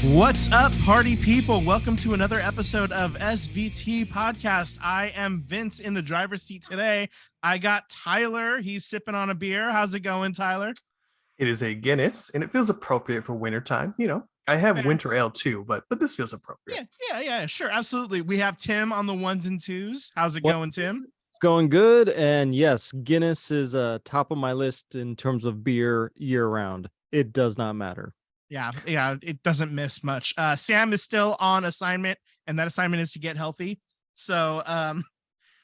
What's up, party people? Welcome to another episode of SVT Podcast. I am Vince in the driver's seat today. I got Tyler. He's sipping on a beer. How's it going, Tyler? It is a Guinness, and it feels appropriate for wintertime. You know, I have winter ale too, but this feels appropriate. Yeah, sure, absolutely. We have Tim on the ones and twos. How's it going, Tim? It's going good, and yes, Guinness is top of my list in terms of beer year round. It does not matter. Yeah, it doesn't miss much. Sam is still on assignment, and that assignment is to get healthy. So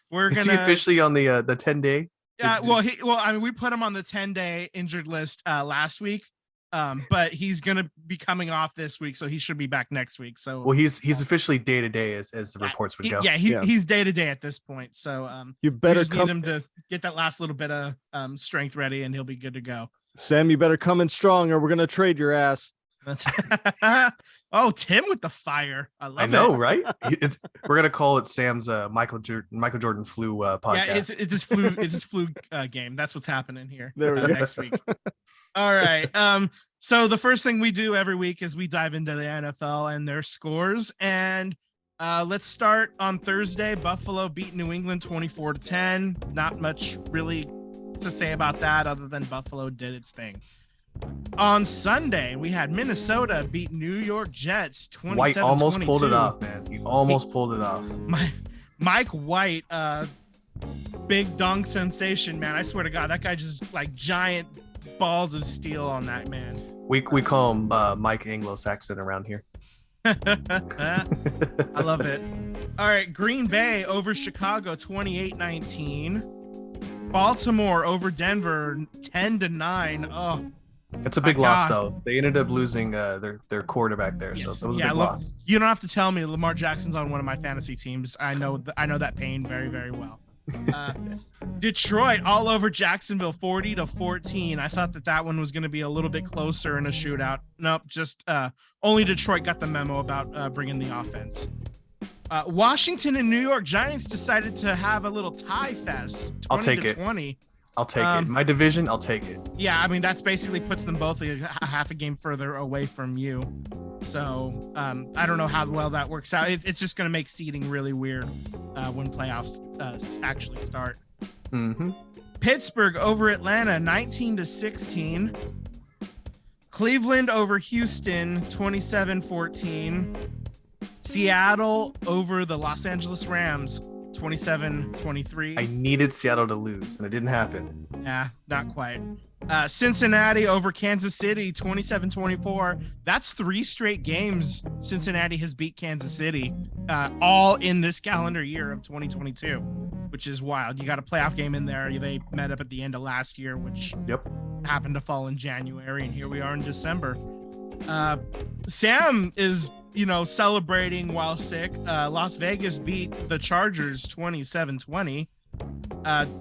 we're Is gonna he officially on the 10-day? Yeah, I mean, we put him on the 10-day injured list last week, but he's gonna be coming off this week, so he should be back next week. So he's officially day to day as the reports would go. He's day to day at this point. So you better need him to get that last little bit of strength ready, and he'll be good to go. Sam, you better come in strong, or we're gonna trade your ass. Oh, Tim with the fire. I know, right? We're gonna call it Sam's Michael Jordan flu podcast. Yeah, it's his flu game. That's what's happening here next week. All right. So the first thing we do every week is we dive into the NFL and their scores. And let's start on Thursday. Buffalo beat New England 24-10. Not much really to say about that other than Buffalo did its thing. On Sunday, we had Minnesota beat New York Jets 27-22. White almost pulled it off, man. He almost pulled it off. Mike White, big dong sensation, man. I swear to God, that guy just like giant balls of steel on that man. We call him Mike Anglo-Saxon around here. I love it. All right, Green Bay over Chicago 28-19. Baltimore over Denver 10-9. Oh. It's a big loss, though. They ended up losing their quarterback there, so that was a big loss. You don't have to tell me Lamar Jackson's on one of my fantasy teams. I know that pain very, very well. Detroit all over Jacksonville 40-14. I thought that one was going to be a little bit closer in a shootout. Nope, just only Detroit got the memo about bringing the offense. Washington and New York Giants decided to have a little tie fest. 20-20. I'll take it. I'll take it. My division, I'll take it. Yeah, I mean, that's basically puts them both a half a game further away from you. So I don't know how well that works out. It's just going to make seeding really weird when playoffs actually start. Mm-hmm. Pittsburgh over Atlanta 19-16. Cleveland over Houston 27-14. Seattle over the Los Angeles Rams 27-23. I needed Seattle to lose, and it didn't happen. Yeah, not quite. Cincinnati over Kansas City 27-24. That's 3 straight games Cincinnati has beat Kansas City, all in this calendar year of 2022, which is wild. You got a playoff game in there. They met up at the end of last year, which happened to fall in January, and here we are in December. Sam is celebrating while sick. Las Vegas beat the Chargers 27-20.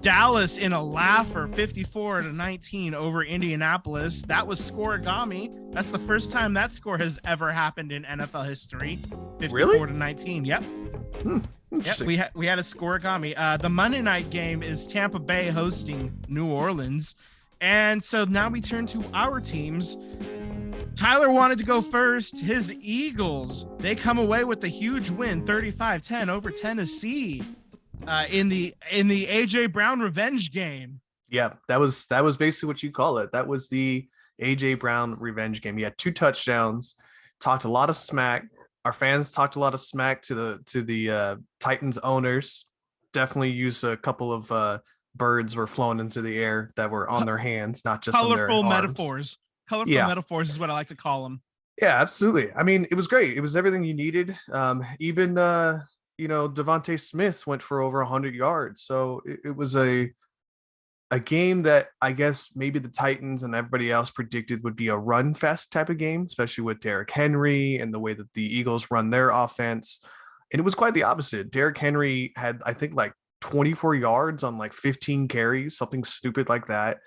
Dallas in a laugher 54-19 over Indianapolis. That was scoregami. That's the first time that score has ever happened in NFL history. 54-19. Yep. Yep. We had a scoregami. The Monday night game is Tampa Bay hosting New Orleans. And so now we turn to our teams. Tyler wanted to go first. His Eagles, they come away with a huge win, 35-10 over Tennessee, in the AJ Brown revenge game. Yeah, that was basically what you call it. That was the AJ Brown revenge game. He had 2 touchdowns, talked a lot of smack. Our fans talked a lot of smack to the Titans owners. Definitely used a couple of birds were flown into the air that were on their hands, not just colorful on their arms. metaphors. Colorful metaphors is what I like to call them. Yeah, absolutely. I mean, it was great. It was everything you needed. Even Devontae Smith went for over 100 yards. So it was a game that I guess maybe the Titans and everybody else predicted would be a run fest type of game, especially with Derrick Henry and the way that the Eagles run their offense. And it was quite the opposite. Derrick Henry had, I think, like 24 yards on like 15 carries, something stupid like that.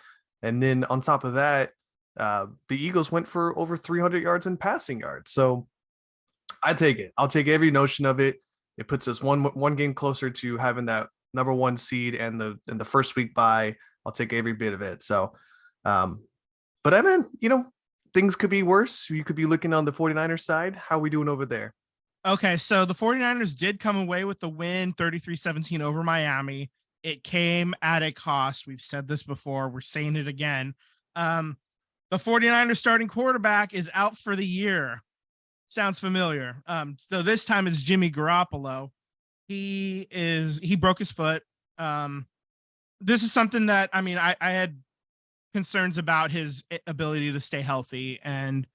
And then on top of that, the Eagles went for over 300 yards in passing yards. So I take it. I'll take every notion of it. It puts us one game closer to having that number 1 seed and the first week bye. I'll take every bit of it. So, but I mean, things could be worse. You could be looking on the 49ers side. How are we doing over there? Okay, so the 49ers did come away with the win 33-17 over Miami. It came at a cost. We've said this before. We're saying it again. The 49ers starting quarterback is out for the year. Sounds familiar. So this time it's Jimmy Garoppolo. He broke his foot. This is something that, I mean, I had concerns about his ability to stay healthy. And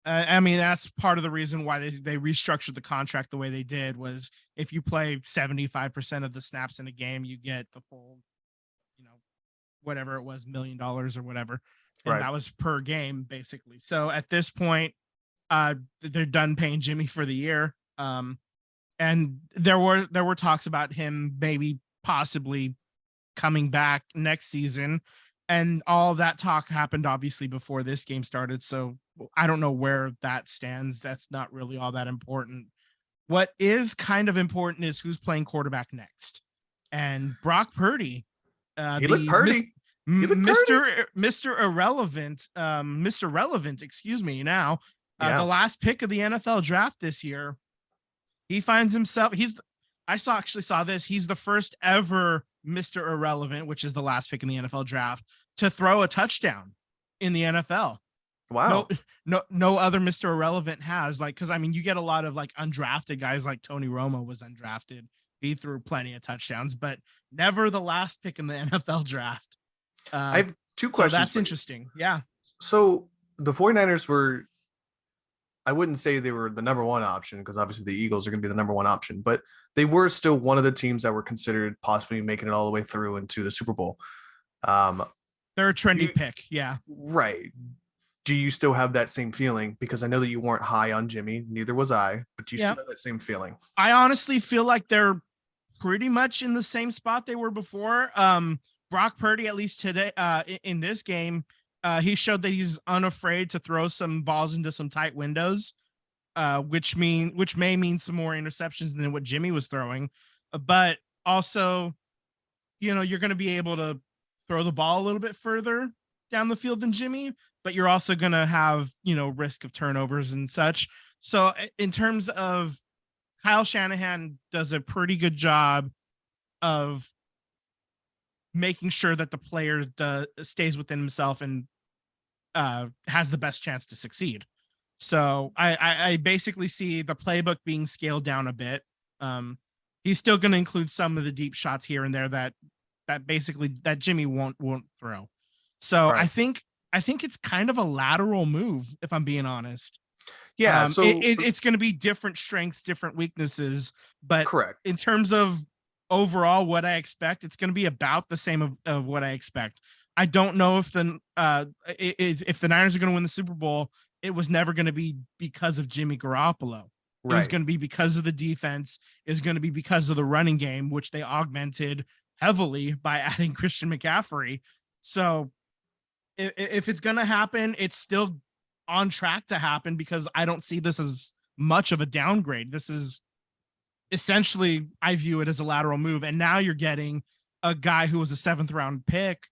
I mean, that's part of the reason why they restructured the contract the way they did, was if you play 75% of the snaps in a game, you get the full, whatever it was, $1 million or whatever. And Right. that was per game, basically. So at this point, they're done paying Jimmy for the year. And there were talks about him maybe possibly coming back next season. And all that talk happened obviously before this game started. So I don't know where that stands. That's not really all that important. What is kind of important is who's playing quarterback next. And Brock Purdy, He looked Purdy. Mr. Irrelevant, Mr. Relevant, excuse me. Now, the last pick of the NFL draft this year, he finds himself. Actually saw this. He's the first ever Mr. Irrelevant, which is the last pick in the NFL draft, to throw a touchdown in the NFL. Wow. No other Mr. Irrelevant has, because I mean, you get a lot of undrafted guys, like Tony Romo was undrafted. He threw plenty of touchdowns, but never the last pick in the NFL draft. I have two questions. So that's interesting. Yeah. So the 49ers were, I wouldn't say they were the number one option, because obviously the Eagles are going to be the number one option, but they were still one of the teams that were considered possibly making it all the way through into the Super Bowl. They're a trendy pick. Yeah. Right. Do you still have that same feeling? Because I know that you weren't high on Jimmy, neither was I, but do you still have that same feeling? I honestly feel like they're pretty much in the same spot they were before. Brock Purdy, at least today, in this game, he showed that he's unafraid to throw some balls into some tight windows, which may mean some more interceptions than what Jimmy was throwing. But also, you're going to be able to throw the ball a little bit further down the field than Jimmy, but you're also going to have, risk of turnovers and such. So in terms of, Kyle Shanahan does a pretty good job of making sure that the player stays within himself and has the best chance to succeed. So I basically see the playbook being scaled down a bit. He's still going to include some of the deep shots here and there that Jimmy won't throw. So right. I think it's kind of a lateral move, if I'm being honest. Yeah, so it's going to be different strengths, different weaknesses, but correct. In terms of overall what I expect, it's going to be about the same of what I expect. I don't know if the Niners are going to win the Super Bowl. It was never going to be because of Jimmy Garoppolo. Right. It was going to be because of the defense. It was going to be because of the running game, which they augmented heavily by adding Christian McCaffrey. So if it's going to happen, it's still on track to happen, because I don't see this as much of a downgrade. This is essentially, I view it as a lateral move. And now you're getting a guy who was a 7th round pick,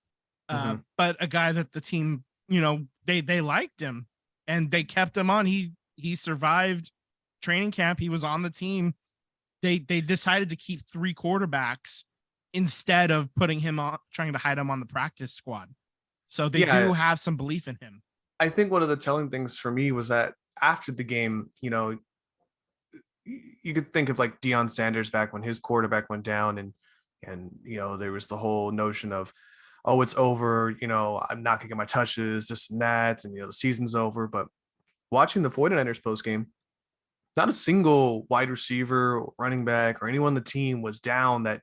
but a guy that the team, they liked him and they kept him on. He survived training camp. He was on the team. They decided to keep 3 quarterbacks instead of putting him on, trying to hide him on the practice squad. So they do have some belief in him. I think one of the telling things for me was that after the game, you could think of like Deion Sanders back when his quarterback went down, and there was the whole notion of, oh, it's over, I'm not gonna get my touches, this and that, and the season's over. But watching the 49ers post game, not a single wide receiver or running back or anyone on the team was down that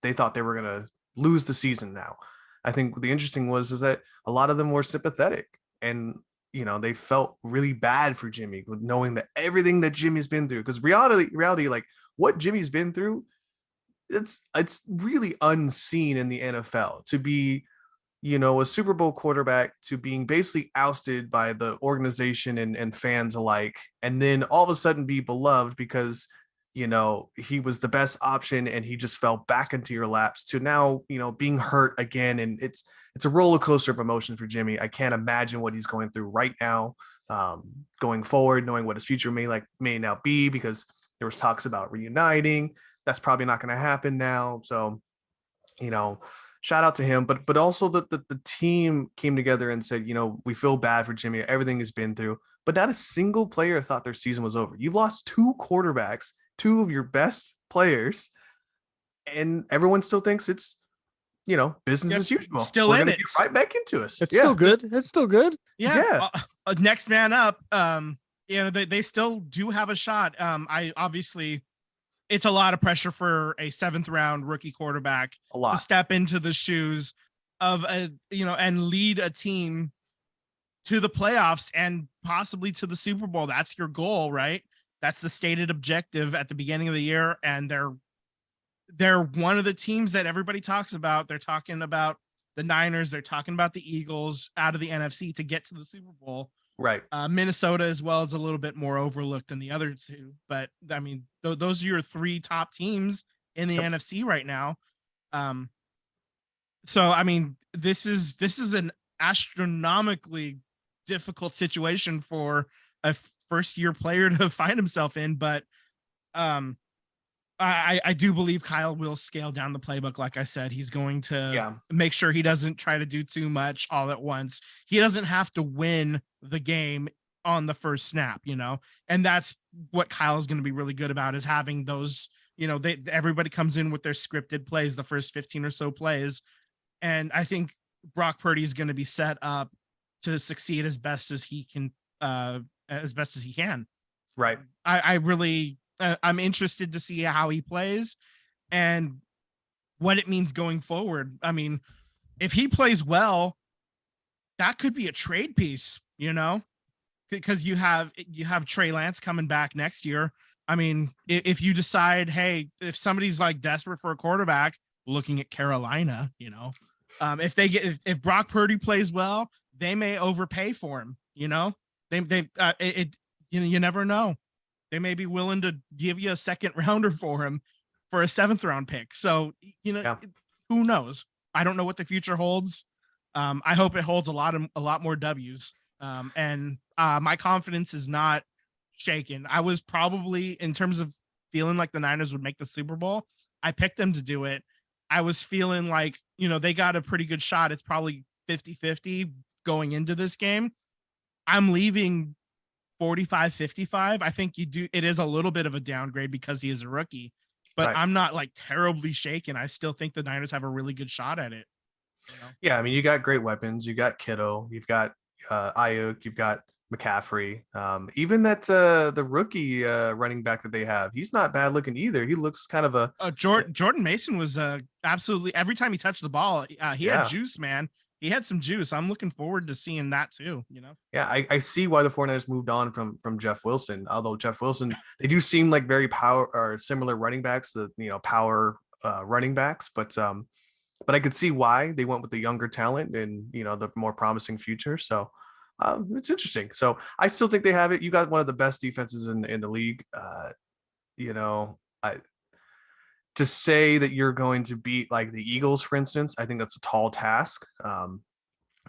they thought they were gonna lose the season now. I think the interesting is that a lot of them were sympathetic, and they felt really bad for Jimmy, knowing that everything that Jimmy's been through. Because reality, like what Jimmy's been through, it's really unseen in the NFL. To be, a Super Bowl quarterback, to being basically ousted by the organization and fans alike, and then all of a sudden be beloved because he was the best option and he just fell back into your laps, to now, being hurt again. And it's a roller coaster of emotions for Jimmy. I can't imagine what he's going through right now, going forward, knowing what his future may now be, because there was talks about reuniting. That's probably not going to happen now. So, shout out to him, but also the team came together and said, we feel bad for Jimmy, everything he's been through, but not a single player thought their season was over. You've lost 2 quarterbacks, 2 of your best players, and everyone still thinks it's, business as usual. Still We're in gonna it. get right back into us. It's still good. It's still good. Yeah. Next man up. They still do have a shot. It's a lot of pressure for a 7th round rookie quarterback to step into the shoes of and lead a team to the playoffs and possibly to the Super Bowl. That's your goal, right? That's the stated objective at the beginning of the year. And they're one of the teams that everybody talks about. They're talking about the Niners. They're talking about the Eagles out of the NFC to get to the Super Bowl. Right. Minnesota as well is a little bit more overlooked than the other 2, but I mean, those are your 3 top teams in the NFC right now. So I mean, this is an astronomically difficult situation for a first-year player to find himself in, but I do believe Kyle will scale down the playbook. Like I said, he's going to make sure he doesn't try to do too much all at once. He doesn't have to win the game on the first snap, and that's what Kyle's going to be really good about, is having those, everybody comes in with their scripted plays, the first 15 or so plays. And I think Brock Purdy is going to be set up to succeed as best as he can. Right. I'm interested to see how he plays and what it means going forward. I mean, if he plays well, that could be a trade piece, because you have Trey Lance coming back next year. I mean, if you decide, hey, if somebody's like desperate for a quarterback, looking at Carolina, if Brock Purdy plays well, they may overpay for him. You never know. They may be willing to give you a 2nd rounder for him for a 7th round pick. So, who knows? I don't know what the future holds. I hope it holds a lot more W's. And my confidence is not shaken. I was probably, in terms of feeling like the Niners would make the Super Bowl, I picked them to do it. I was feeling like, they got a pretty good shot. It's probably 50-50 going into this game. I'm leaving 45-55. I think it is a little bit of a downgrade because he is a rookie, but right. I'm not like terribly shaken. I still think the Niners have a really good shot at it. Yeah, I mean, you got great weapons. You got Kittle, you've got Ayuk, you've got McCaffrey. Even that the rookie running back that they have, he's not bad looking either. He looks kind of a Jordan Mason was absolutely, every time he touched the ball, he had juice, man. He had some juice. I'm looking forward to seeing that too, Yeah, I see why the 49ers moved on from Jeff Wilson. Although Jeff Wilson, they do seem like very power or similar running backs, power running backs, but I could see why they went with the younger talent and the more promising future. So it's interesting. So I still think they have it. You got one of the best defenses in the league. To say that you're going to beat like the Eagles, for instance, I think that's a tall task.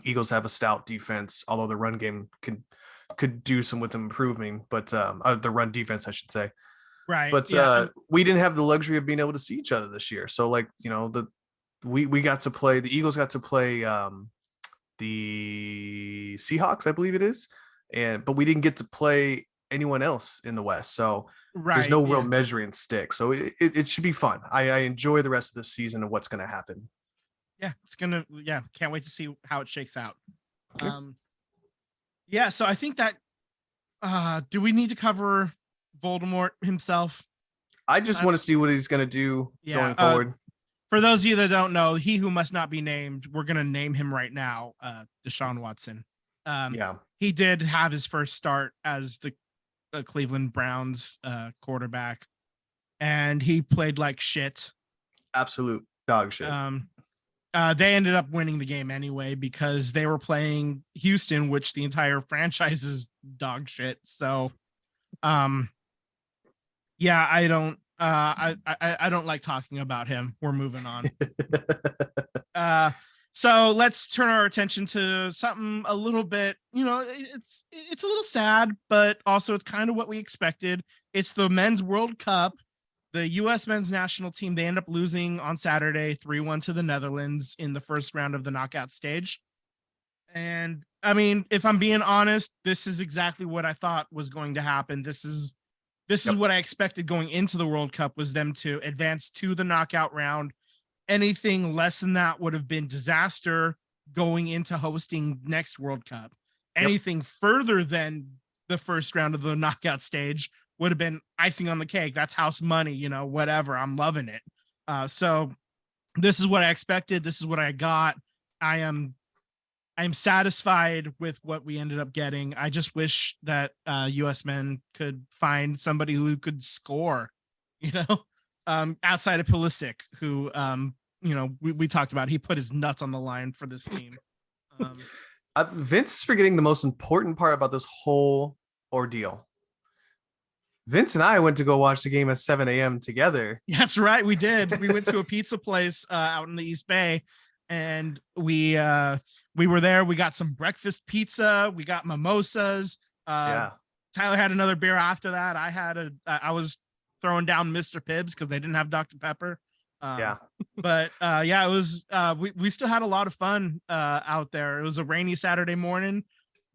Eagles have a stout defense, although the run game could do some with improving, but the run defense, I should say. Right. But we didn't have the luxury of being able to see each other this year. So we got to play, the Eagles got to play the Seahawks, I believe it is. But we didn't get to play anyone else in the West. So there's no real measuring stick. So it should be fun. I enjoy the rest of the season and what's going to happen. Yeah, can't wait to see how it shakes out. So I think that do we need to cover Voldemort himself? I just want to see what he's going to do going forward. For those of you that don't know, he who must not be named, we're going to name him right now, DeShaun Watson. He did have his first start as the Cleveland Browns quarterback, and he played like shit. Absolute dog shit. They ended up winning the game anyway because they were playing Houston, which the entire franchise is dog shit. So, I don't like talking about him. We're moving on. So let's turn our attention to something a little bit, it's a little sad, but also it's kind of what we expected. It's the Men's World Cup. The U.S. men's national team, they end up losing on Saturday 3-1 to the Netherlands in the first round of the knockout stage. And I mean, if I'm being honest, this is exactly what I thought was going to happen. This is what I expected going into the World Cup, was them to advance to the knockout round. Anything less than that would have been disaster going into hosting next World Cup. Anything further than the first round of the knockout stage would have been icing on the cake. That's house money, whatever. I'm loving it. So this is what I expected. This is what I got. I'm satisfied with what we ended up getting. I just wish that US men could find somebody who could score, outside of Pulisic, who, we talked about. He put his nuts on the line for this team. Vince is forgetting the most important part about this whole ordeal. Vince and I went to go watch the game at 7 a.m. together. That's right. We did. We went to a pizza place out in the East Bay, and we were there. We got some breakfast pizza. We got mimosas. Tyler had another beer after that. I was throwing down Mr. Pibbs because they didn't have Dr. Pepper. But it was we still had a lot of fun out there. It was a rainy Saturday morning.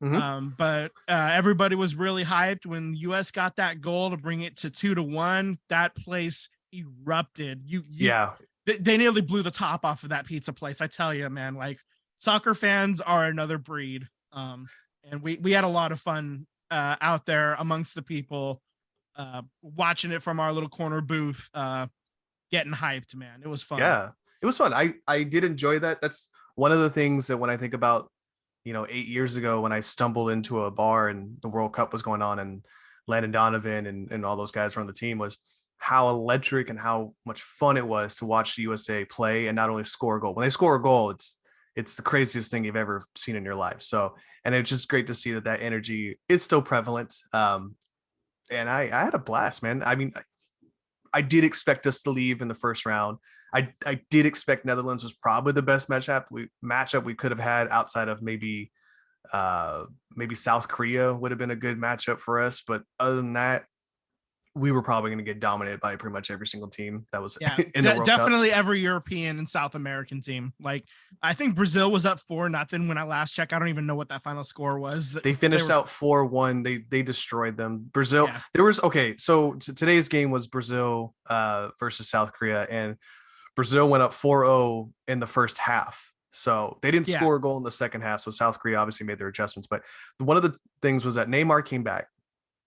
But everybody was really hyped when US got that goal to bring it to 2-1. That place erupted. They nearly blew the top off of that pizza place. I tell you, man, like, soccer fans are another breed. And we had a lot of fun out there amongst the people, watching it from our little corner booth, getting hyped, man. It was fun. Yeah, it was fun. I did enjoy that. That's one of the things that when I think about, 8 years ago when I stumbled into a bar and the World Cup was going on and Landon Donovan and all those guys were on the team, was how electric and how much fun it was to watch the USA play and not only score a goal. When they score a goal, it's the craziest thing you've ever seen in your life. So, and it's just great to see that energy is still prevalent. And I had a blast, man. I mean, I did expect us to leave in the first round. I did expect Netherlands was probably the best matchup we could have had outside of maybe South Korea would have been a good matchup for us. But other than that, we were probably going to get dominated by pretty much every single team that was in the World definitely Cup. Every European and South American team. Like, I think Brazil was up 4-0 when I last checked. I don't even know what that final score was. They finished out 4-1. They destroyed them. Brazil. Yeah. There was so today's game was Brazil versus South Korea, and Brazil went up 4-0 in the first half. So they didn't score a goal in the second half. So South Korea obviously made their adjustments. But one of the things was that Neymar came back.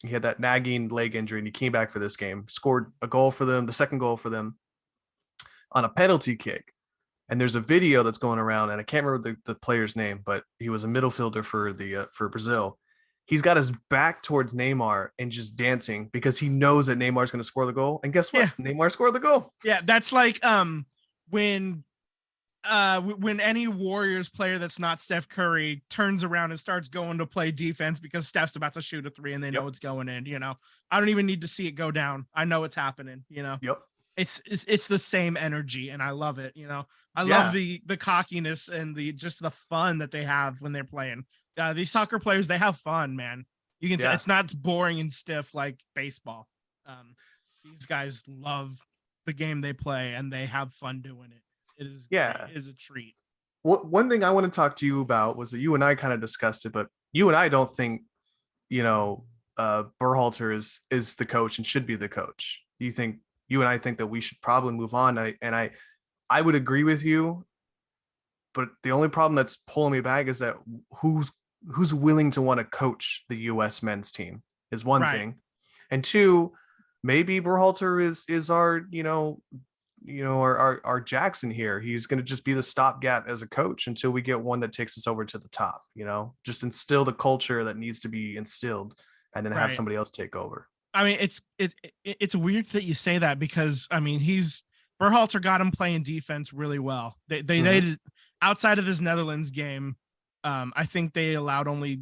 He had that nagging leg injury and he came back for this game, scored a goal for them, the second goal for them on a penalty kick. And there's a video that's going around, and I can't remember the player's name, but he was a middle fielder for Brazil. He's got his back towards Neymar and just dancing because he knows that Neymar's going to score the goal. And guess what? Yeah. Neymar scored the goal. Yeah, that's like when any Warriors player that's not Steph Curry turns around and starts going to play defense because Steph's about to shoot a 3 and they know it's going in, I don't even need to see it go down. I know it's happening, It's the same energy and I love it, I love the cockiness and just the fun that they have when they're playing. These soccer players, they have fun, man. You can tell it's not boring and stiff like baseball. These guys love the game they play and they have fun doing it. It is a treat. Well, one thing I want to talk to you about was that you and I kind of discussed it, but you and I don't think, Berhalter is the coach and should be the coach. You and I think that we should probably move on. I would agree with you, but the only problem that's pulling me back is that who's willing to want to coach the U.S. men's team is one thing, and two, maybe Berhalter is our our Jackson here. He's going to just be the stopgap as a coach until we get one that takes us over to the top, just instill the culture that needs to be instilled and then have somebody else take over. I mean, it's weird that you say that because Berhalter got him playing defense really well. They did, outside of this Netherlands game. I think they allowed only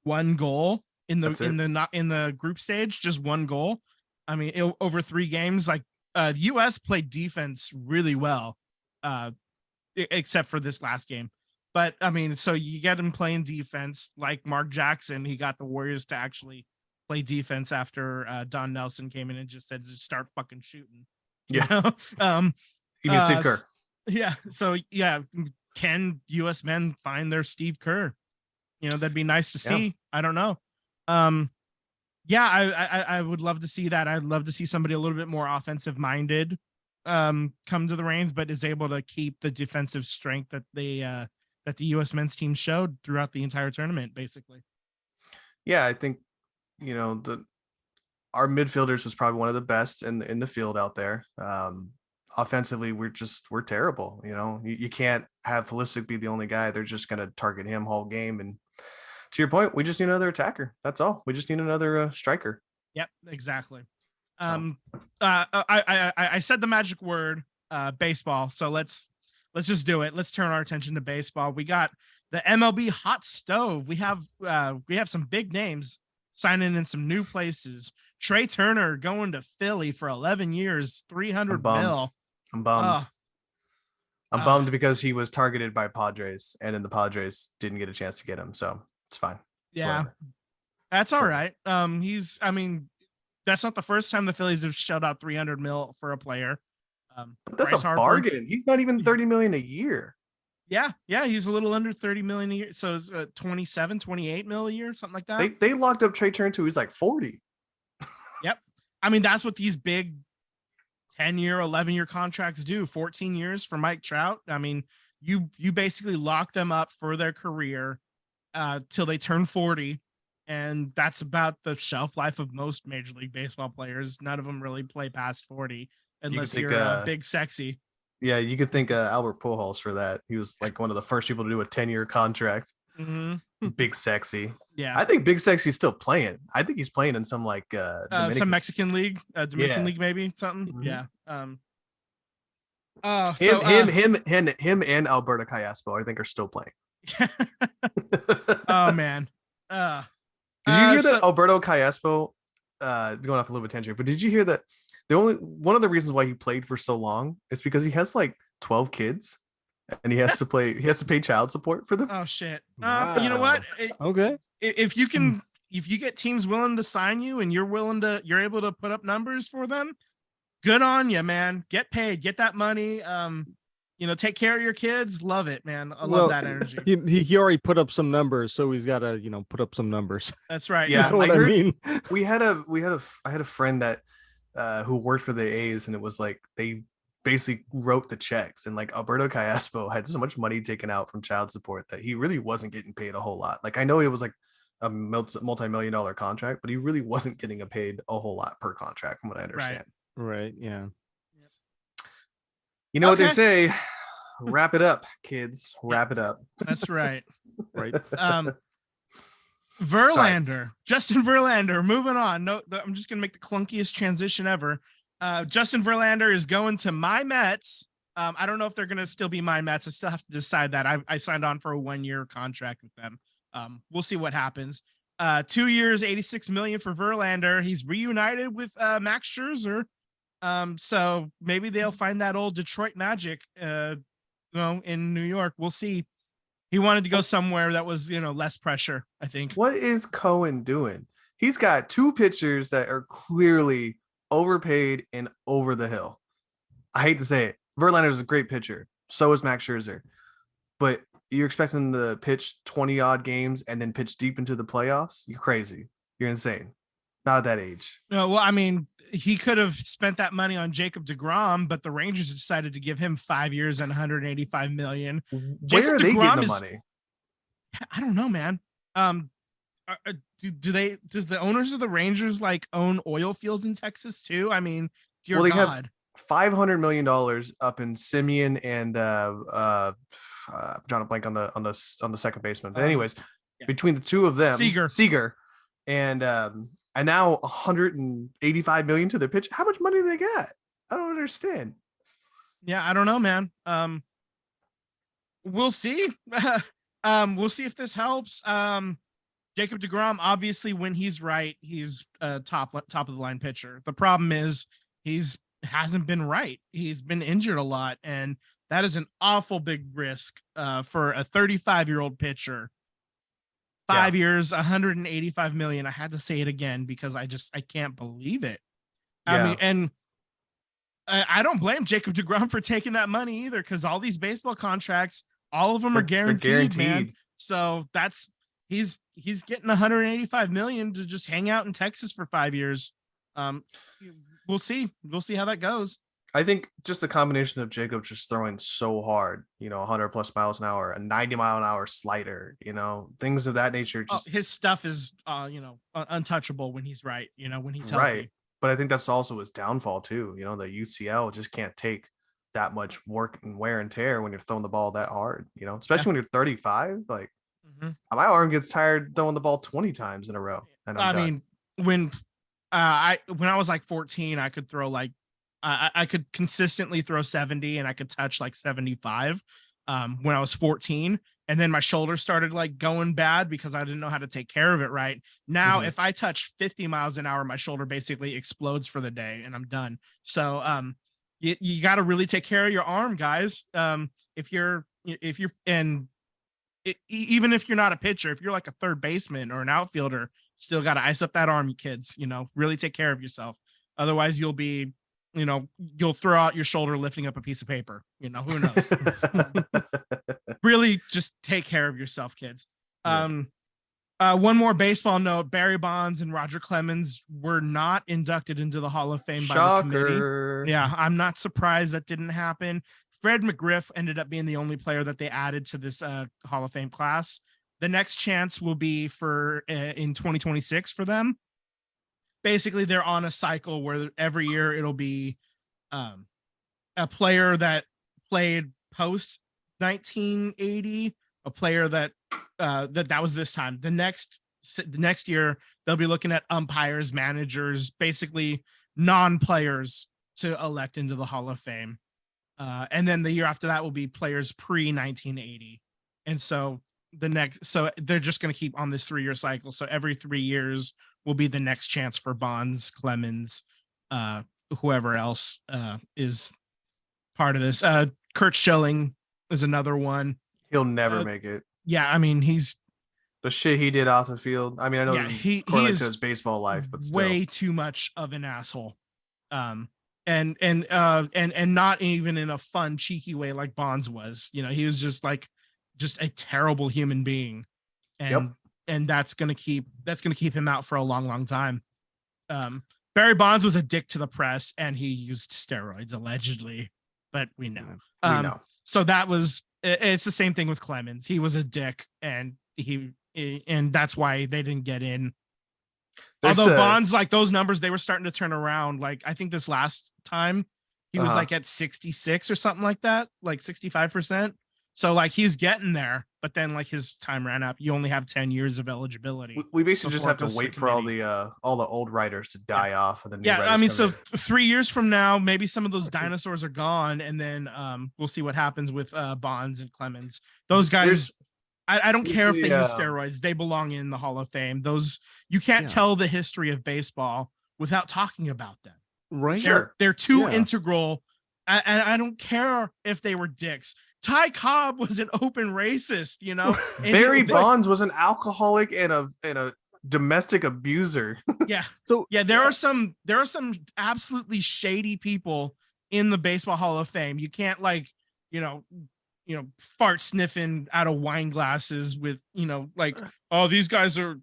one goal in the group stage, just one goal. I mean, over 3 games, like, U.S. played defense really well. except for this last game. But I mean, so you get him playing defense like Mark Jackson. He got the Warriors to actually play defense after Don Nelson came in and just said, just start fucking shooting. Yeah. You know? You mean Steve Kerr? Yeah. So yeah, can US men find their Steve Kerr? You know, that'd be nice to see. I don't know. Yeah, I would love to see that. I'd love to see somebody a little bit more offensive minded come to the reins, but is able to keep the defensive strength that the US men's team showed throughout the entire tournament, basically. Yeah, I think, you know, our midfielders was probably one of the best in the field out there. Offensively, we're terrible. You know, you can't have Pulisic be the only guy. They're just going to target him whole game. And to your point, we just need another attacker. That's all. We just need another striker. Yep, exactly. I said the magic word, baseball. So let's just do it. Let's turn our attention to baseball. We got the MLB hot stove. We have some big names signing in some new places. Trey Turner going to Philly for 11 years, 300 mil. I'm bummed. I'm bummed because he was targeted by Padres, and then the Padres didn't get a chance to get him. So it's fine. Yeah, that's all right. That's not the first time the Phillies have shelled out 300 mil for a player. But that's a bargain. He's not even 30 million a year. Yeah, he's a little under 30 million a year. So it's 27, 28 mil a year, something like that. They locked up Trey Turner too. He's like 40. Yep. I mean, that's what these big 10-year, 11-year contracts do. 14 years for Mike Trout. I mean, you basically lock them up for their career till they turn 40. And that's about the shelf life of most Major League Baseball players. None of them really play past 40 unless you're big sexy. Yeah, you could think Albert Pujols for that. He was like one of the first people to do a 10-year contract. Mm-hmm. Big Sexy. Yeah, I think Big Sexy's still playing. I think he's playing in some like some Mexican league, Dominican league, maybe something. Mm-hmm. Yeah. Him and Alberto Callaspo, I think, are still playing. Oh man. Did you hear that Alberto Callaspo? Going off a little bit tangent, but did you hear that one of the reasons why he played for so long is because he has like 12 kids. And he has to pay child support for them. Oh shit. Wow. You know what? Okay. If you get teams willing to sign you and you're able to put up numbers for them, good on you, man. Get paid, get that money. Take care of your kids. Love it, man. I love that energy. He already put up some numbers, so he's got to, put up some numbers. That's right. Yeah. You know what I mean? I had a friend that who worked for the A's, and it was like they basically wrote the checks, and like Alberto Callaspo had so much money taken out from child support that he really wasn't getting paid a whole lot. Like, I know it was like a multi-million-dollar contract, but he really wasn't getting paid a whole lot per contract from what I understand. Right. Yeah. You know what they say, wrap it up, kids, wrap it up. That's right. Right. Verlander, Justin Verlander, moving on. No, I'm just going to make the clunkiest transition ever. Justin Verlander is going to my Mets. I don't know if they're going to still be my Mets. I still have to decide that. I signed on for a 1-year contract with them. We'll see what happens. 2 years, $86 million for Verlander. He's reunited with Max Scherzer. So maybe they'll find that old Detroit magic, in New York. We'll see. He wanted to go somewhere that was, less pressure, I think. What is Cohen doing? He's got two pitchers that are clearly overpaid and over the hill. I hate to say it. Verlander is a great pitcher. So is Max Scherzer. But you're expecting to pitch 20 odd games and then pitch deep into the playoffs? You're crazy. You're insane. Not at that age. No, well, I mean, he could have spent that money on Jacob deGrom, but the Rangers decided to give him 5 years and $185 million. Where are they getting the money? I don't know, man. Does the owners of the Rangers like own oil fields in Texas too? I mean, dear they God. have $500 million up in Simeon and I'm drawing a blank on the second baseman. But anyways, between the two of them, Seager, and now $185 million to their pitch. How much money do they got? I don't understand. Yeah, I don't know, man. We'll see. We'll see if this helps. Jacob deGrom, obviously, when he's right, he's a top of the line pitcher. The problem is hasn't been right. He's been injured a lot, and That is an awful big risk for a 35-year-old pitcher. 5 years, 185 million. I had to say it again because I can't believe it. I mean, and I don't blame Jacob deGrom for taking that money either, because all these baseball contracts, all of them are guaranteed, man. So he's getting 185 million to just hang out in Texas for 5 years. We'll see how that goes. I think just a combination of Jacob just throwing so hard, 100 plus miles an hour, a 90 mile an hour slider, things of that nature. Just his stuff is, untouchable when he's right, when he's right. healthy. But I think that's also his downfall too. The UCL just can't take that much work and wear and tear when you're throwing the ball that hard, especially when you're 35. Like my arm gets tired throwing the ball 20 times in a row. And I mean, when I was like 14, I could throw like, I could consistently throw 70 and I could touch like 75 when I was 14. And then my shoulder started like going bad because I didn't know how to take care of it right. Now, if I touch 50 miles an hour, my shoulder basically explodes for the day and I'm done. So you got to really take care of your arm, guys. Even if you're not a pitcher, if you're like a third baseman or an outfielder, still got to ice up that arm, you kids, really take care of yourself. Otherwise you'll be, you'll throw out your shoulder lifting up a piece of paper, who knows. Really just take care of yourself, kids. One more baseball note: Barry Bonds and Roger Clemens were not inducted into the Hall of Fame by the committee. Yeah, I'm not surprised that didn't happen. Fred McGriff ended up being the only player that they added to this Hall of Fame class. The next chance will be for in 2026 for them. Basically, they're on a cycle where every year it'll be a player that played post 1980, a player that was this time. The next year they'll be looking at umpires, managers, basically non-players to elect into the Hall of Fame. And then the year after that will be players pre-1980. And so they're just going to keep on this 3-year cycle. So every 3 years will be the next chance for Bonds, Clemens, whoever else is part of this. Kurt Schilling is another one. He'll never make it. Yeah, I mean, he's the shit he did off the field. I mean, I know he correlates to his baseball life, but still. Way too much of an asshole. And not even in a fun, cheeky way like Bonds was. He was just a terrible human being. And that's gonna keep him out for a long, long time. Barry Bonds was a dick to the press and he used steroids allegedly, but we know. So it's the same thing with Clemens. He was a dick and that's why they didn't get in. Although Bonds, like those numbers, they were starting to turn around. Like I think this last time he was like at 66 or something like that, like 65%. So like he's getting there, but then like his time ran up. You only have 10 years of eligibility. We basically just have to wait for all the old writers to die off, and then I mean, so 3 years from now, maybe some of those dinosaurs are gone, and then we'll see what happens with Bonds and Clemens. Those guys, I don't care if they use steroids; they belong in the Hall of Fame. Those you can't tell the history of baseball without talking about them. Right? They're too integral, and I don't care if they were dicks. Ty Cobb was an open racist, Barry Bonds was an alcoholic and a domestic abuser. There are some absolutely shady people in the Baseball Hall of Fame. You can't fart sniffing out of wine glasses with, oh, these guys are,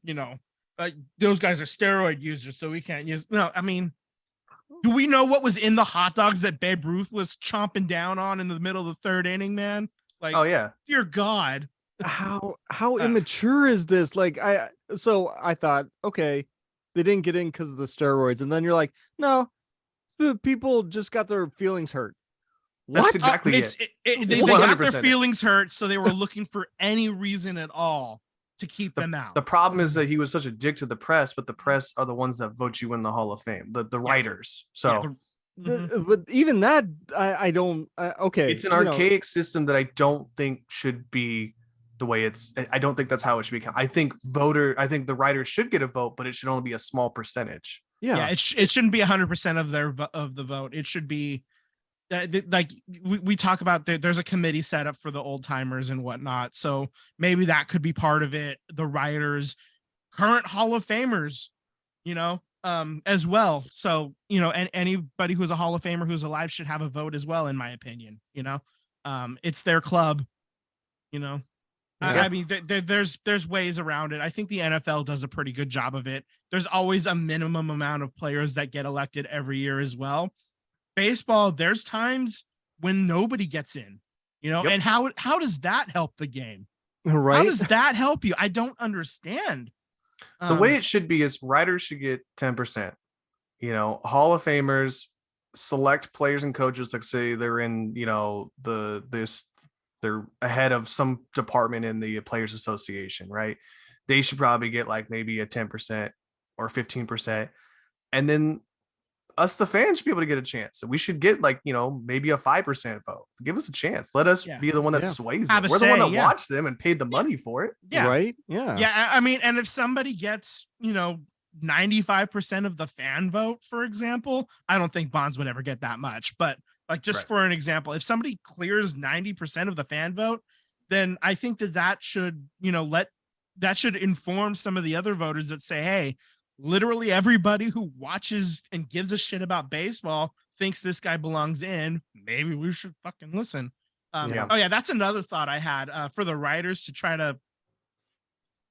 those guys are steroid users, so we can't use. No, I mean, do we know what was in the hot dogs that Babe Ruth was chomping down on in the middle of the third inning, man? Like, oh yeah, dear God. How immature is this? I thought, okay, they didn't get in because of the steroids. And then you're like, no, people just got their feelings hurt. That's exactly it. They got their feelings hurt, so they were looking for any reason at all to keep them out. The problem is that he was such a dick to the press, but the press are the ones that vote you in the Hall of Fame, the writers. So, but even that, I don't. Okay, it's an archaic system that I don't think should be the way it's. I don't think that's how it should become. I think the writers should get a vote, but it should only be a small percentage. It shouldn't be 100% of the vote. It should be like we talk about there's a committee set up for the old timers and whatnot. So maybe that could be part of it. The writers, current Hall of Famers, as well. So, and anybody who's a Hall of Famer who's alive should have a vote as well, in my opinion. It's their club, Yeah. I mean, there's ways around it. I think the NFL does a pretty good job of it. There's always a minimum amount of players that get elected every year as well. Baseball, there's times when nobody gets in, and how does that help the game? Right? How does that help you? I don't understand. The way it should be is writers should get 10%. Hall of Famers select players and coaches, like say they're in, they're ahead of some department in the Players Association, right? They should probably get like maybe a 10% or 15%. And then us, the fans, should be able to get a chance. So we should get like, maybe a 5% vote. Give us a chance. Let us be the one that sways them. We're the one that watched them and paid the money for it. Yeah. Right. Yeah. Yeah. I mean, and if somebody gets, 95% of the fan vote, for example, I don't think Bonds would ever get that much, but like just for an example, if somebody clears 90% of the fan vote, then I think that should, that should inform some of the other voters that say, hey, literally everybody who watches and gives a shit about baseball thinks this guy belongs in. Maybe we should fucking listen. Oh yeah, that's another thought I had for the writers to try to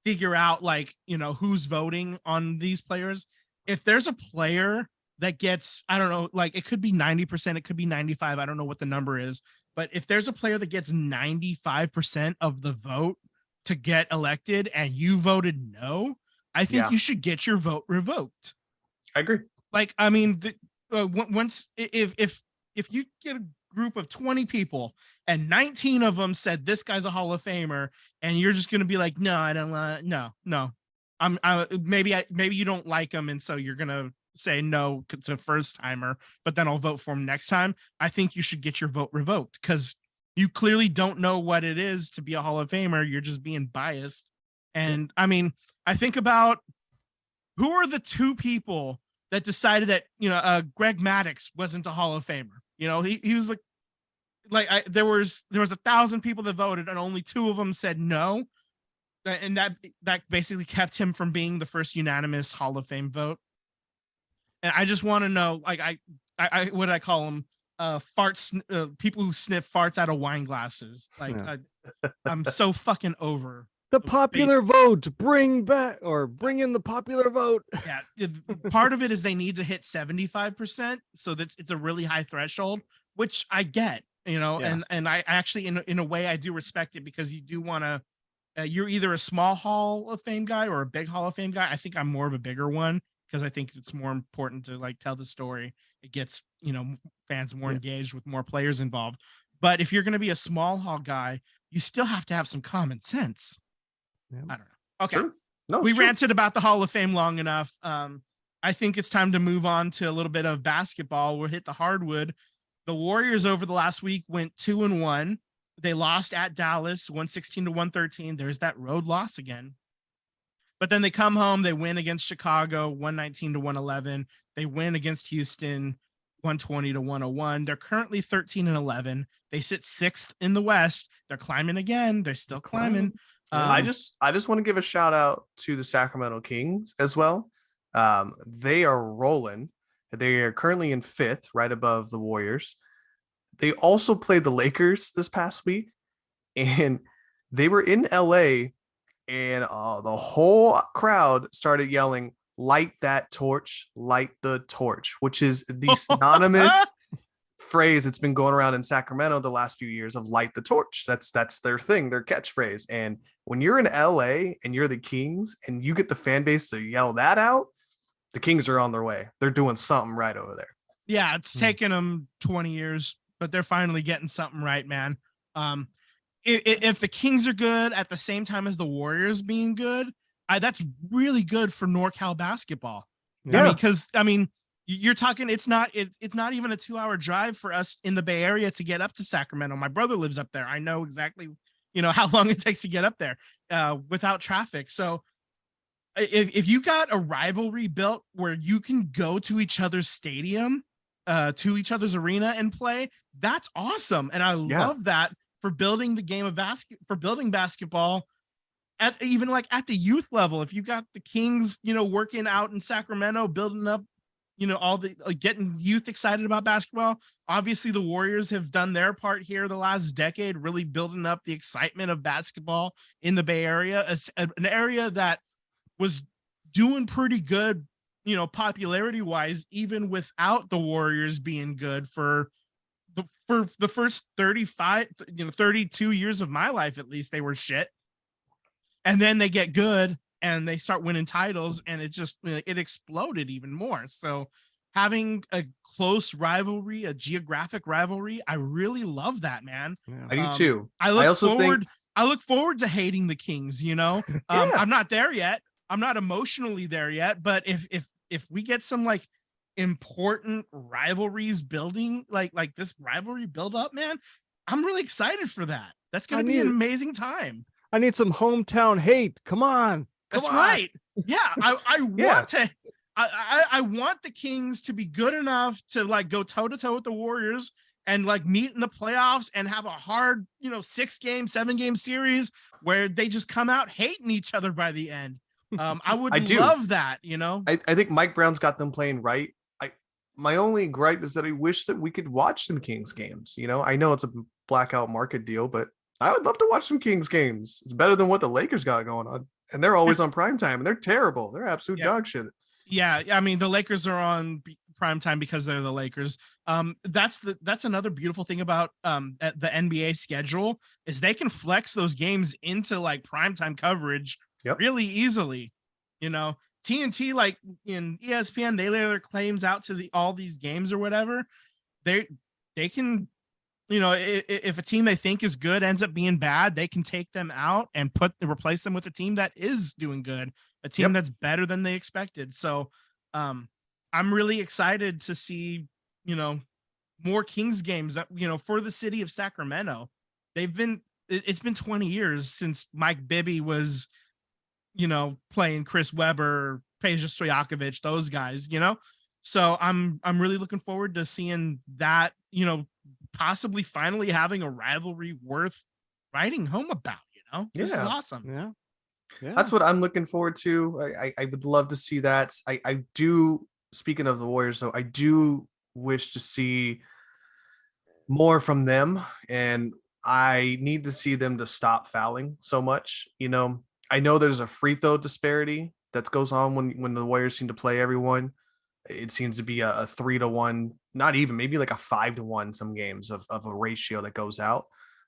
figure out, like, who's voting on these players. If there's a player that gets, I don't know, like it could be 90%, it could be 95. I don't know what the number is, but if there's a player that gets 95% of the vote to get elected and you voted no, I think you should get your vote revoked. I agree. Like, I mean, once if you get a group of 20 people and 19 of them said this guy's a Hall of Famer, and you're just going to be like, no, I don't, no, maybe you don't like him, and so you're going to say no to first timer, but then I'll vote for him next time. I think you should get your vote revoked because you clearly don't know what it is to be a Hall of Famer. You're just being biased. And I mean, I think about who are the two people that decided that, Greg Maddux wasn't a Hall of Famer. He was like there was 1,000 people that voted and only 2 of them said no. And that basically kept him from being the first unanimous Hall of Fame vote. And I just want to know, like, I what did I call them? People who sniff farts out of wine glasses. Like, I'm so fucking over the popular vote. Bring in the popular vote. Yeah, part of it is they need to hit 75%, so that it's a really high threshold, which I get, and I actually, in a way, I do respect it, because you do want to. You're either a small Hall of Fame guy or a big Hall of Fame guy. I think I'm more of a bigger one, because I think it's more important to like tell the story. It gets, fans more engaged with more players involved. But if you're going to be a small Hall guy, you still have to have some common sense. Yeah. I don't know. Okay. True. No, we ranted about the Hall of Fame long enough. I think it's time to move on to a little bit of basketball. We'll hit the hardwood. The Warriors over the last week went 2-1. They lost at Dallas, 116-113. There's that road loss again. But then they come home, they win against Chicago, 119-111. They win against Houston, 120-101. They're currently 13-11. They sit 6th in the West. They're climbing again. They're still climbing. I just want to give a shout out to the Sacramento Kings as well. They are rolling. They are currently in 5th, right above the Warriors. They also played the Lakers this past week, and they were in LA, and the whole crowd started yelling, "Light that torch, light the torch," which is the synonymous phrase that's been going around in Sacramento the last few years of "light the torch." That's their thing, their catchphrase. And when you're in LA and you're the Kings and you get the fan base to yell that out, the Kings are on their way. They're doing something right over there. Yeah, it's taken them 20 years, but they're finally getting something right, man. If the Kings are good at the same time as the Warriors being good, that's really good for NorCal basketball. Yeah, because you're talking. It's not even a 2-hour drive for us in the Bay Area to get up to Sacramento. My brother lives up there. I know exactly how long it takes to get up there without traffic. So if you got a rivalry built where you can go to each other's stadium, to each other's arena and play. That's awesome. And I love that for building the game of basketball at even like at the youth level. If you got the Kings, working out in Sacramento, building up, all the getting youth excited about basketball. Obviously the Warriors have done their part here the last decade, really building up the excitement of basketball in the Bay Area. It's an area that was doing pretty good, popularity wise, even without the Warriors being good for the first 32 years of my life. At least they were shit. And then they get good and they start winning titles, and it exploded even more. So having a close rivalry, a geographic rivalry, I really love that, man. Yeah. I do too. I look forward to hating the Kings, I'm not there yet. I'm not emotionally there yet, but if we get some like important rivalries building, like this rivalry build up, man, I'm really excited for that. That's going to be an amazing time. I need some hometown hate. Come on. That's right. Yeah. I want the Kings to be good enough to like go toe to toe with the Warriors and like meet in the playoffs and have a hard, 6-game, 7-game series where they just come out hating each other by the end. I would love that, I think Mike Brown's got them playing right. My only gripe is that I wish that we could watch some Kings games. I know it's a blackout market deal, but I would love to watch some Kings games. It's better than what the Lakers got going on. And they're always on primetime, and they're terrible. They're absolute dog shit. Yeah, I mean, the Lakers are on primetime because they're the Lakers. That's another beautiful thing about the NBA schedule is they can flex those games into like primetime coverage really easily. TNT, like in ESPN, they lay their claims out to all these games or whatever. They can, if a team they think is good ends up being bad, they can take them out and replace them with a team that is doing good, a team that's better than they expected. So I'm really excited to see, more Kings games, for the city of Sacramento. It's been 20 years since Mike Bibby was, playing Chris Webber, Peja Stojakovic, those guys, So I'm really looking forward to seeing that, possibly finally having a rivalry worth writing home about. This is awesome. Yeah, that's what I'm looking forward to. I would love to see that. I do. Speaking of the Warriors, though, I do wish to see more from them, and I need to see them to stop fouling so much. I know there's a free throw disparity that goes on when the Warriors seem to play everyone. It seems to be a 3-1, not even, maybe like a 5-1 some games of a ratio that goes out.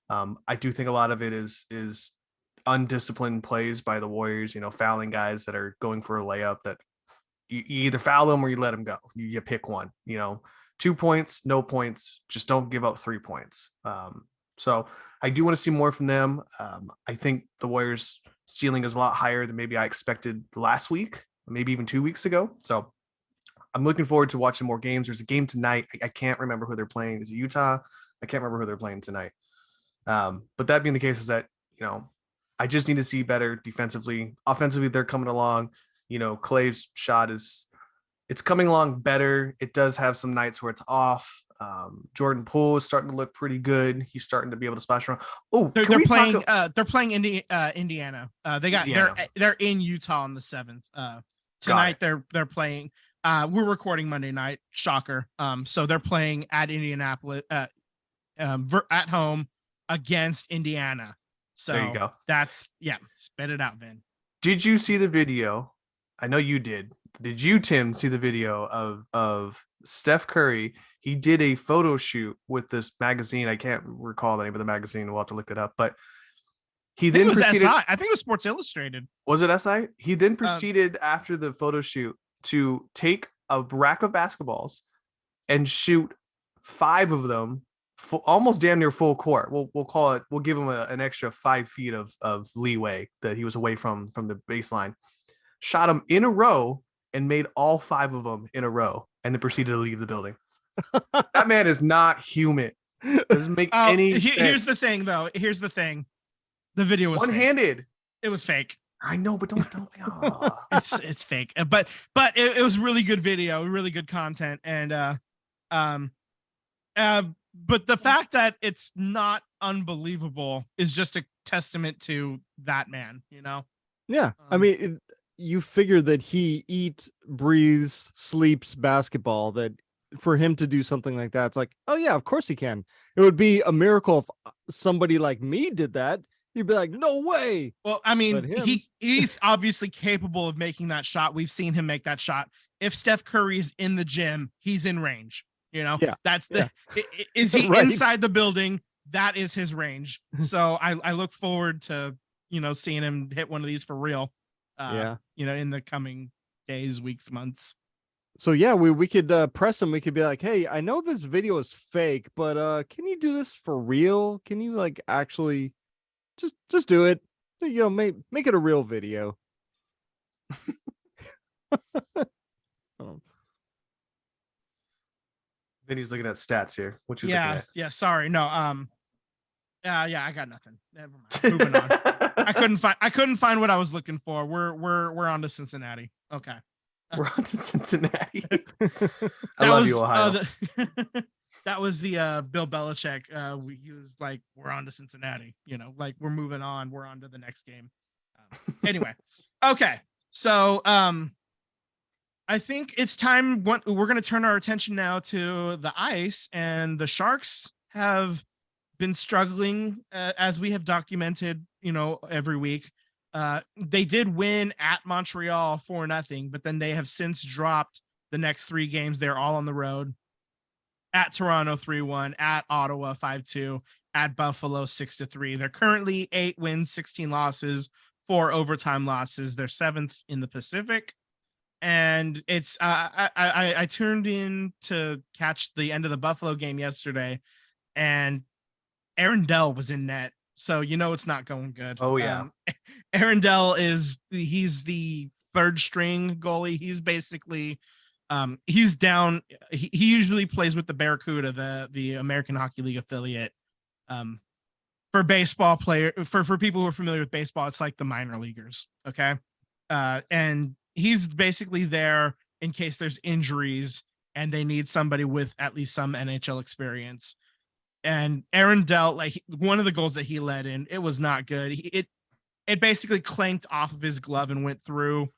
I do think a lot of it is undisciplined plays by the Warriors, fouling guys that are going for a layup that you either foul them or you let them go. You pick one, 2 points, no points, just don't give up 3 points. So I do want to see more from them. I think the Warriors ceiling is a lot higher than maybe I expected last week, maybe even 2 weeks ago. So I'm looking forward to watching more games. There's a game tonight. I can't remember who they're playing. Is it Utah? I can't remember who they're playing tonight. But that being the case is that, I just need to see better defensively. Offensively, they're coming along. Clay's shot it's coming along better. It does have some nights where it's off. Jordan Poole is starting to look pretty good. He's starting to be able to splash around. Oh, they're playing Indiana. They're in Utah on the 7th. Tonight they're playing. We're recording Monday night. Shocker. So they're playing at Indianapolis at home against Indiana. So there you go. Spit it out, Vin. Did you see the video? I know you did. Did you, Tim, see the video of Steph Curry? He did a photo shoot with this magazine. I can't recall the name of the magazine. We'll have to look it up. But he then proceeded. SI. I think it was Sports Illustrated. Was it SI? He then proceeded after the photo shoot to take a rack of basketballs and shoot 5 of them, almost damn near full court. We'll call it. We'll give him an extra 5 feet of leeway that he was away from the baseline. Shot them in a row and made all 5 of them in a row, and then proceeded to leave the building. That man is not human. Doesn't make any sense. Here's the thing, though. Here's the thing. The video was one-handed. Fake. It was fake. I know, but don't. It's fake. But it was really good video, really good content, and Um, but the fact that it's not unbelievable is just a testament to that man, you know? Yeah. I mean, you figure that he eats, breathes, sleeps basketball, that for him to do something like that, it's like, oh yeah, of course he can. It would be a miracle if somebody like me did that. You'd be like, no way. Well, I mean, But him- he's obviously capable of making that shot. We've seen him make that shot. If Steph Curry's in the gym, he's in range. You know, Yeah. that's the is he Right. inside the building? That is his range. So I look forward to, you know, seeing him hit one of these for real. Yeah. You know, in the coming days, weeks, months. So yeah, we could press him. We could be like, hey, I know this video is fake, but can you do this for real? Can you like actually just do it? You know, make it a real video. Oh. Vinny's looking at stats here. What you Yeah, looking at? yeah. Sorry, no. Yeah, I got nothing. Never mind. Moving on. I couldn't find what I was looking for. We're on to Cincinnati. Okay. We're on to Cincinnati. I That love was, you, Ohio. That was the Bill Belichick. He was like, we're on to Cincinnati, you know, like we're moving on. We're on to the next game. Anyway. Okay. So I think it's time. We're going to turn our attention now to the ice, and the Sharks have been struggling as we have documented, you know, every week. They did win at Montreal 4-0, but then they have since dropped the next 3 games. They're all on the road. At Toronto 3-1, at Ottawa 5-2, at Buffalo 6-3. They're currently 8 wins, 16 losses, 4 overtime losses. They're 7th in the Pacific. And it's I tuned in to catch the end of the Buffalo game yesterday, and Aaron Dell was in net. So, you know, it's not going good. Oh, yeah. Aaron Dell he's the 3rd string goalie. He's basically, he's down. He usually plays with the Barracuda, the American Hockey League affiliate. For baseball for people who are familiar with baseball, it's like the minor leaguers. Okay. And he's basically there in case there's injuries and they need somebody with at least some NHL experience. And Aaron Dell, like one of the goals that he led in, it was not good. It basically clanked off of his glove and went through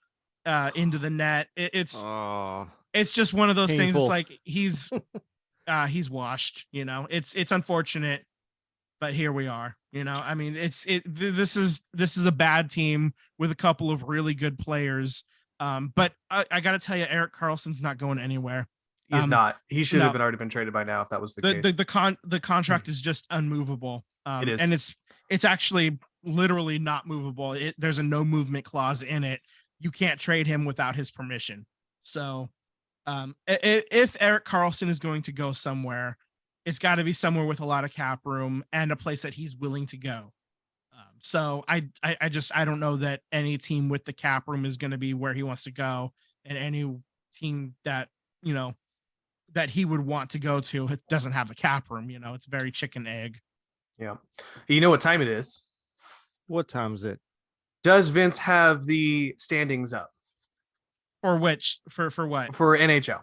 into the net. It's just one of those things. It's like he's washed, you know. It's unfortunate, but here we are. You know, I mean, this is a bad team with a couple of really good players. But I got to tell you, Erik Karlsson's not going anywhere. He's not. He should have already been traded by now if that was the case. The contract is just unmovable. It is. And it's actually literally not movable. There's a no movement clause in it. You can't trade him without his permission. So if Erik Karlsson is going to go somewhere, it's got to be somewhere with a lot of cap room and a place that he's willing to go. So I don't know that any team with the cap room is going to be where he wants to go, and any team that, you know, that he would want to go to, it doesn't have the cap room. You know, it's very chicken egg. Yeah. You know what time it is? What time is it? Does Vince have the standings up? For which? For what? For NHL.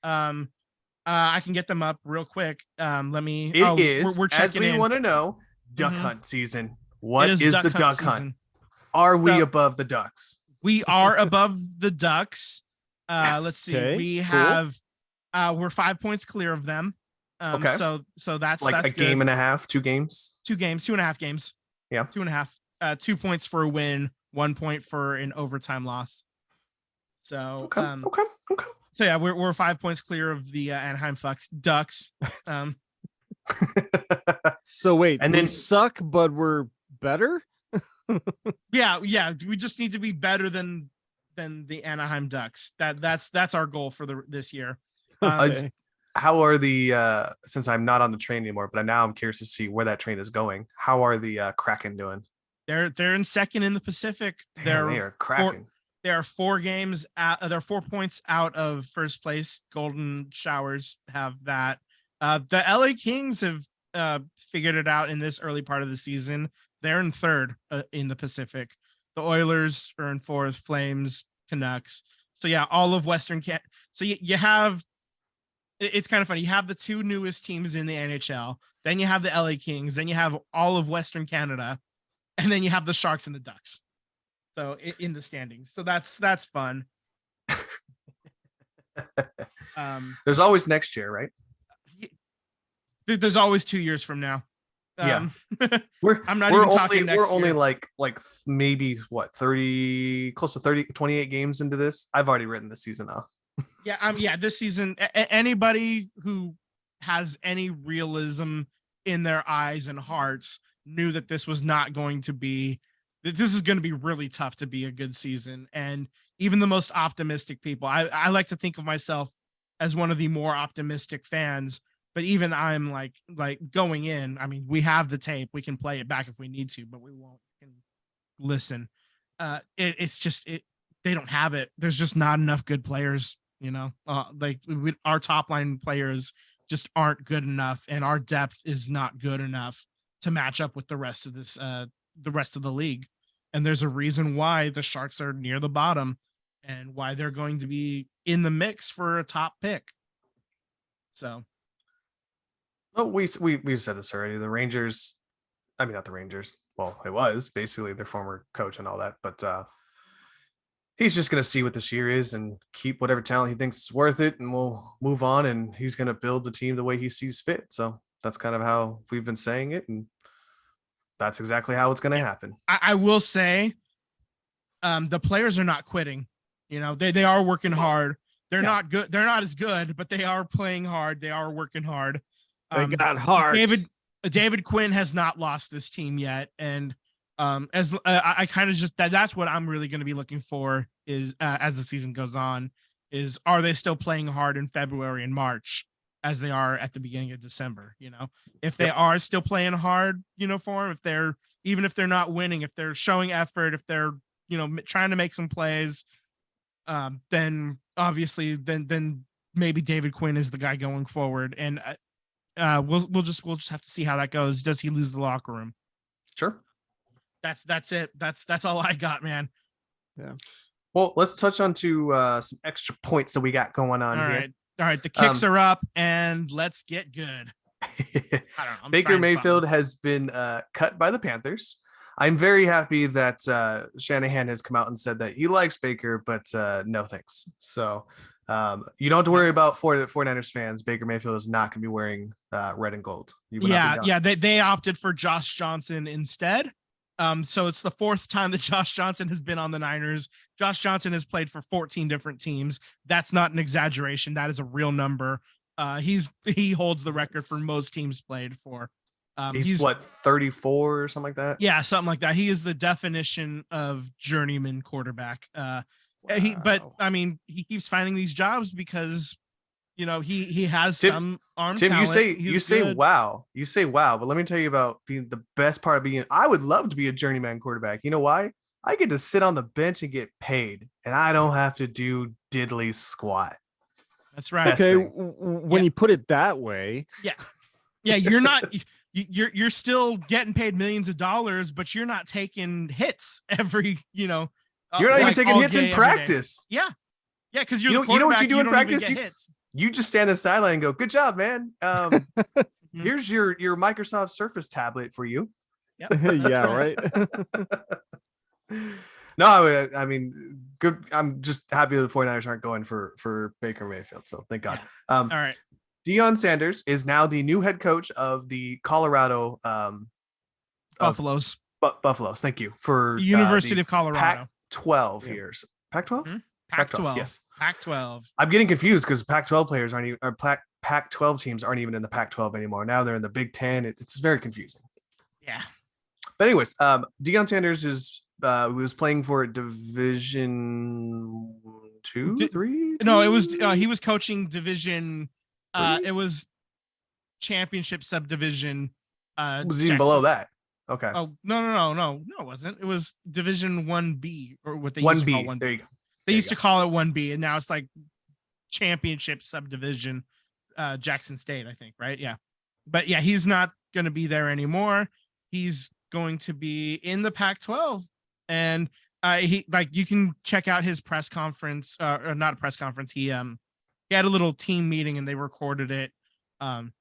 I can get them up real quick. Let me. It is. We're checking as we want to know, duck hunt season. What is the duck hunt? Are we above the Ducks? We are above the Ducks. Yes. Let's see. Okay, We cool. have. We're 5 points clear of them. Okay. So that's like that's a good. game and a half, 2 games. 2 games, 2.5 games. Yeah. 2.5. 2 points for a win, 1 point for an overtime loss. So Okay. So yeah, we're 5 points clear of the Anaheim Ducks. So wait, and we then suck, but we're better. Yeah. We just need to be better than the Anaheim Ducks. That's our goal for this year. Okay. How are the since I'm not on the train anymore, but now I'm curious to see where that train is going. How are the Kraken doing? They're in 2nd in the Pacific. Damn, they are cracking. They're 4 games out. They're 4 points out of first place. Golden Showers have that. The LA Kings have figured it out in this early part of the season. They're in 3rd in the Pacific. The Oilers are in 4th. Flames, Canucks. So yeah, all of Western So you have it's kind of funny. You have the two newest teams in the NHL, then you have the LA Kings, then you have all of Western Canada, and then you have the Sharks and the Ducks. So in the standings. So that's fun. There's always next year, right? There's always 2 years from now. Yeah. I'm not even talking next We're only year. like maybe what 30, close to 30, 28 games into this. I've already written the season off. Yeah, this season, anybody who has any realism in their eyes and hearts knew that this was not going to be, that this is going to be really tough to be a good season. And even the most optimistic people, I like to think of myself as one of the more optimistic fans, but even I'm like going in, I mean, we have the tape, we can play it back if we need to, but we won't listen. It's just, they don't have it. There's just not enough good players, our top line players just aren't good enough, and our depth is not good enough to match up with the rest of the league. And there's a reason why the Sharks are near the bottom and why they're going to be in the mix for a top pick. So, we've said this already. The Rangers, I mean, not the Rangers. Well, it was basically their former coach and all that, but he's just going to see what this year is and keep whatever talent he thinks is worth it, and we'll move on. And he's going to build the team the way he sees fit. So that's kind of how we've been saying it, and that's exactly how it's going to happen. I will say, the players are not quitting. They are working hard. They're not good. They're not as good, but they are playing hard. They are working hard. They got hard. David Quinn has not lost this team yet, and I kind of just that's what I'm really going to be looking for is as the season goes on, is are they still playing hard in February and March as they are at the beginning of December? If they are still playing hard, for them, even if they're not winning, if they're showing effort, if they're trying to make some plays, then obviously then maybe David Quinn is the guy going forward, and we'll just have to see how that goes. Does he lose the locker room? Sure. That's it. That's all I got, man. Yeah. Well, let's touch on to some extra points that we got going on here. All right. The kicks are up, and let's get good. I don't know. Baker Mayfield has been cut by the Panthers. I'm very happy that Shanahan has come out and said that he likes Baker, but no thanks. So you don't have to worry about 49ers fans. Baker Mayfield is not going to be wearing red and gold. They opted for Josh Johnson instead. So it's the fourth time that Josh Johnson has been on the Niners. Josh Johnson has played for 14 different teams. That's not an exaggeration. That is a real number. He holds the record for most teams played for. He's what, 34 or something like that? Yeah, something like that. He is the definition of journeyman quarterback. Wow. But I mean, he keeps finding these jobs because he has some arm talent. You say wow, but let me tell you about being the best part of being. I would love to be a journeyman quarterback. You know why? I get to sit on the bench and get paid, and I don't have to do diddly squat. That's right. Okay, when you put it that way, yeah, you're not. You're still getting paid millions of dollars, but you're not taking hits every. You're not even taking hits in practice. Yeah, because you're you know what you do in practice. Hits. You just stand on the sideline and go, "Good job, man. Here's your Microsoft Surface tablet for you." Yep, yeah, right. No, I mean, good. I'm just happy that the 49ers aren't going for Baker Mayfield. So thank God. Yeah. All right. Deion Sanders is now the new head coach of the Colorado Buffaloes. Buffaloes. Thank you for University of Colorado. Pac-12 years. Pac-12. Mm-hmm. Pac-12. Yes. Pac-12. I'm getting confused because Pac-12 players aren't even, or Pac-12 teams aren't even in the Pac-12 anymore. Now they're in the Big Ten. It's very confusing. Yeah. But anyways, Deion Sanders was playing for Division 2, 3. No, it was he was coaching Division. It was Championship Subdivision. Was even below that. Okay. Oh no, it wasn't. It was Division 1B, or what they used to call 1B. There you go. They used to call it 1B, and now it's like Championship Subdivision, Jackson State, I think, right? Yeah. But yeah, he's not going to be there anymore. He's going to be in the Pac-12, and you can check out his press conference, or not a press conference. he had a little team meeting and they recorded it. And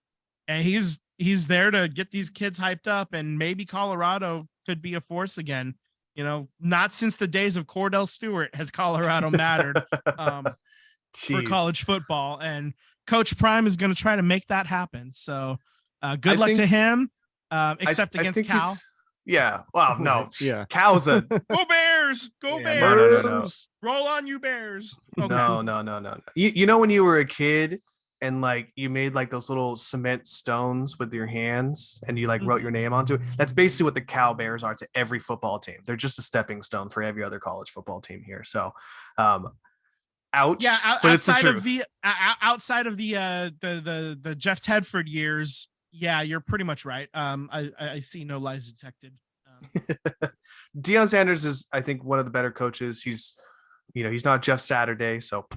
he's there to get these kids hyped up, and maybe Colorado could be a force again. You know, not since the days of Cordell Stewart has Colorado mattered for college football, and Coach Prime is going to try to make that happen. So good luck to him, except against Cal. Yeah. Wow. No. Yeah. Cal's a Go Bears. Go Yeah, Bears. no. Roll on, you Bears. Okay. No. You know when you were a kid and like you made like those little cement stones with your hands and you like wrote your name onto it? That's basically what the Cal Bears are to every football team. They're just a stepping stone for every other college football team here. So ouch. Yeah, but it's the outside of truth. outside of the Jeff Tedford years, yeah, you're pretty much right. I see no lies detected. Deion Sanders is, I think, one of the better coaches. He's not Jeff Saturday, so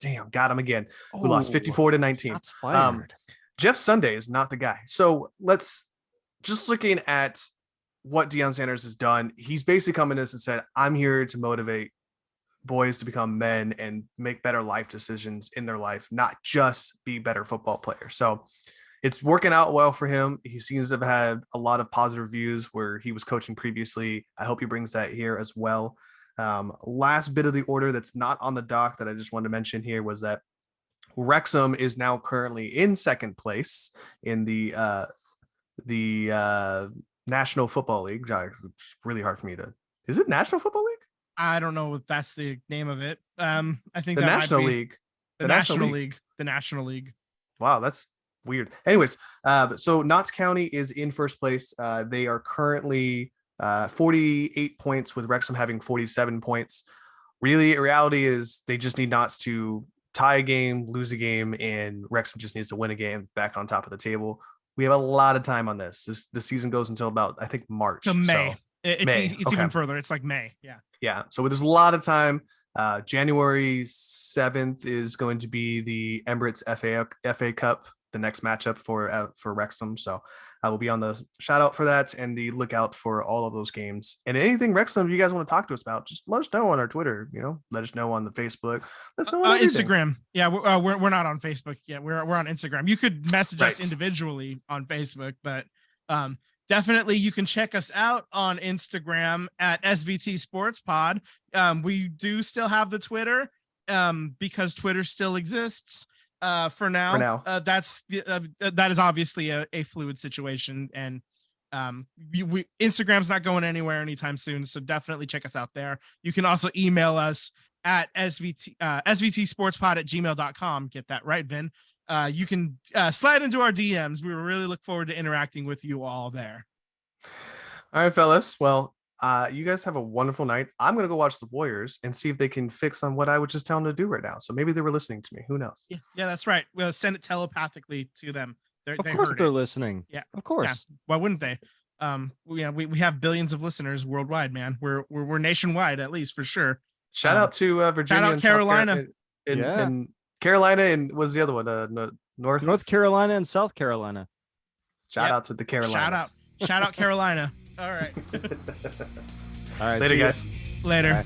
damn, got him again. We lost 54-19. Shots fired. Jeff Sunday is not the guy. So let's just looking at what Deion Sanders has done. He's basically come in and said, I'm here to motivate boys to become men and make better life decisions in their life, not just be better football players. So it's working out well for him. He seems to have had a lot of positive reviews where he was coaching previously. I hope he brings that here as well. Last bit of the order that's not on the dock that I just wanted to mention here was that Wrexham is now currently in second place in the National Football League. It's really hard for me to. Is it National Football League? I don't know if that's the name of it. I think The that National might be League. the National League. The National League. Wow, that's weird. Anyways, so Notts County is in first place. They are currently 48 points, with Wrexham having 47 points. Really, reality is they just need Notts to tie a game, lose a game, and Wrexham just needs to win a game, back on top of the table. We have a lot of time on this. The season goes until about, I think, March. To May. So, It's May. it's Okay. even further. It's like May. Yeah. Yeah. So there's a lot of time. January 7th is going to be the Emirates FA Cup, the next matchup for Wrexham. So I will be on the shout out for that and the lookout for all of those games. And anything Wrexham you guys want to talk to us about, just let us know on our Twitter. Let us know on the Facebook. Let us know on everything. Instagram. Yeah, we're not on Facebook yet. We're on Instagram. You could message us Right. individually on Facebook, but definitely you can check us out on Instagram at SVT Sports Pod. We do still have the Twitter because Twitter still exists for now. That is obviously a fluid situation, and Instagram's not going anywhere anytime soon, so definitely check us out there. You can also email us at svtsportspod@gmail.com. Get that right, Vin. You can slide into our DMs. We really look forward to interacting with you all there. All right, fellas. Well, you guys have a wonderful night. I'm going to go watch the Warriors and see if they can fix on what I would just tell them to do right now. So maybe they were listening to me. Who knows? Yeah, that's right. We'll send it telepathically to them. Of course they're listening. Yeah, of course. Yeah. Why wouldn't they? We have billions of listeners worldwide, man. We're nationwide, at least for sure. Shout out to Virginia, shout out and Carolina. and Carolina, and what was the other one? North Carolina and South Carolina. Shout out to the Carolinas. Shout out Carolina. All right. All right. Later, guys. Later. Bye.